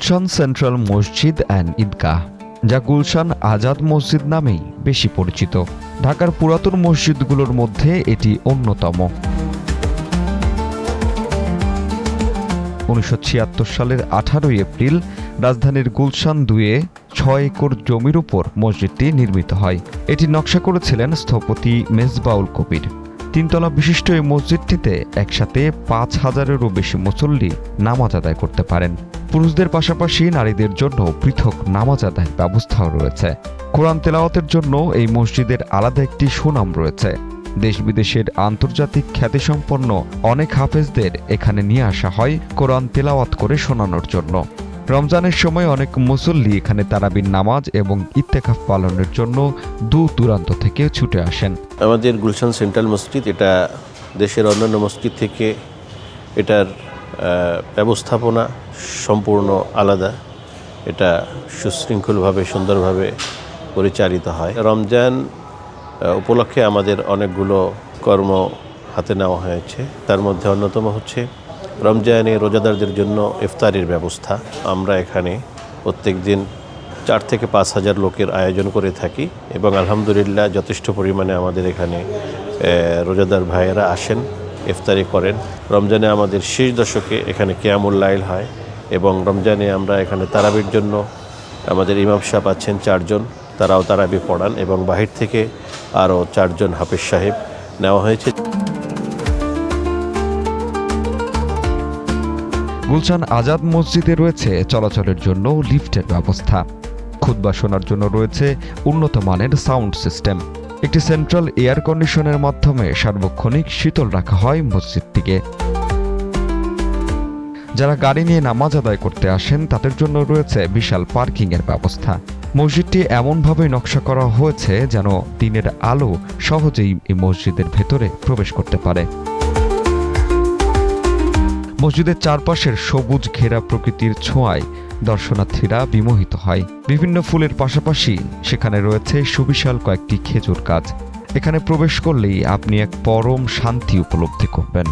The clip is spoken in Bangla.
গুলশান সেন্ট্রাল মসজিদ অ্যান্ড ঈদগাহ, যা গুলশান আজাদ মসজিদ নামেই বেশি পরিচিত। ঢাকার পুরাতন মসজিদগুলোর মধ্যে এটি অন্যতম। 1976 সালের 18 এপ্রিল রাজধানীর গুলশান 2-এ 6 একর জমির উপর মসজিদটি নির্মিত হয়। এটি নকশা করেছিলেন স্থপতি মেজবাউল কবির। 3 তলা বিশিষ্ট এই মসজিদটিতে একসাথে 5,000-এরও বেশি মুসল্লি নামাজ আদায় করতে পারেন। পুরুষদের পাশাপাশি নারীদের জন্য পৃথক নামাজ আদায়ের ব্যবস্থাও রয়েছে। কোরআন তেলাওয়াতের জন্য এই মসজিদের আলাদা একটি সুনাম রয়েছে। দেশ বিদেশের আন্তর্জাতিক খ্যাতিসম্পন্ন অনেক হাফেজদের এখানে নিয়ে আসা হয় কোরআন তেলাওয়াত করে শোনানোর জন্য। রমজানের সময় অনেক মুসল্লি এখানে তারাবির নামাজ এবং ইত্তেকাফ পালনের জন্য দূর দূরান্ত থেকে ছুটে আসেন। আমাদের গুলশান সেন্ট্রাল মসজিদ এটা দেশের অন্যান্য মসজিদ থেকে এটার ব্যবস্থাপনা সম্পূর্ণ আলাদা। এটা সুশৃঙ্খলভাবে সুন্দরভাবে পরিচালিত হয়। রমজান উপলক্ষে আমাদের অনেকগুলো কর্ম হাতে নেওয়া হয়েছে। তার মধ্যে অন্যতম হচ্ছে রমজানে রোজাদারদের জন্য ইফতারির ব্যবস্থা। আমরা এখানে প্রত্যেক দিন 4 থেকে 5,000 লোকের আয়োজন করে থাকি এবং আলহামদুলিল্লাহ যথেষ্ট পরিমাণে আমাদের এখানে রোজাদার ভাইয়েরা আসেন, ইফতারি করেন। রমজানে আমাদের শেষ দশকে এখানে কিয়ামুল লাইল হয় এবং রমজানে আমরা এখানে তারাবির জন্য আমাদের ইমাম সাহেব আছেন 4 জন, তারাও তারাবি পড়ান এবং বাহির থেকে আরও 4 জন হাফেজ সাহেব নেওয়া হয়েছে। গুলশান আজাদ মসজিদে রয়েছে চলাচলের জন্য লিফটের ব্যবস্থা। খুতবা শোনার জন্য রয়েছে উন্নত মানের সাউন্ড সিস্টেম। একটি সেন্ট্রাল এয়ার কন্ডিশনের মাধ্যমে সার্বক্ষণিক শীতল রাখা হয় মসজিদটিকে। যারা গাড়ি নিয়ে নামাজ আদায় করতে আসেন তাদের জন্য রয়েছে বিশাল পার্কিংয়ের ব্যবস্থা। মসজিদটি এমনভাবে নকশা করা হয়েছে যেন দিনের আলো সহজেই এই মসজিদের ভেতরে প্রবেশ করতে পারে। মসজিদের চারপাশের সবুজ ঘেরা প্রকৃতির ছোঁয়ায় দর্শনার্থীরা বিমোহিত হয়। বিভিন্ন ফুলের পাশাপাশি সেখানে রয়েছে সুবিশাল কয়েকটি খেজুর গাছ। এখানে প্রবেশ করলেই আপনি এক পরম শান্তি উপলব্ধি করবেন।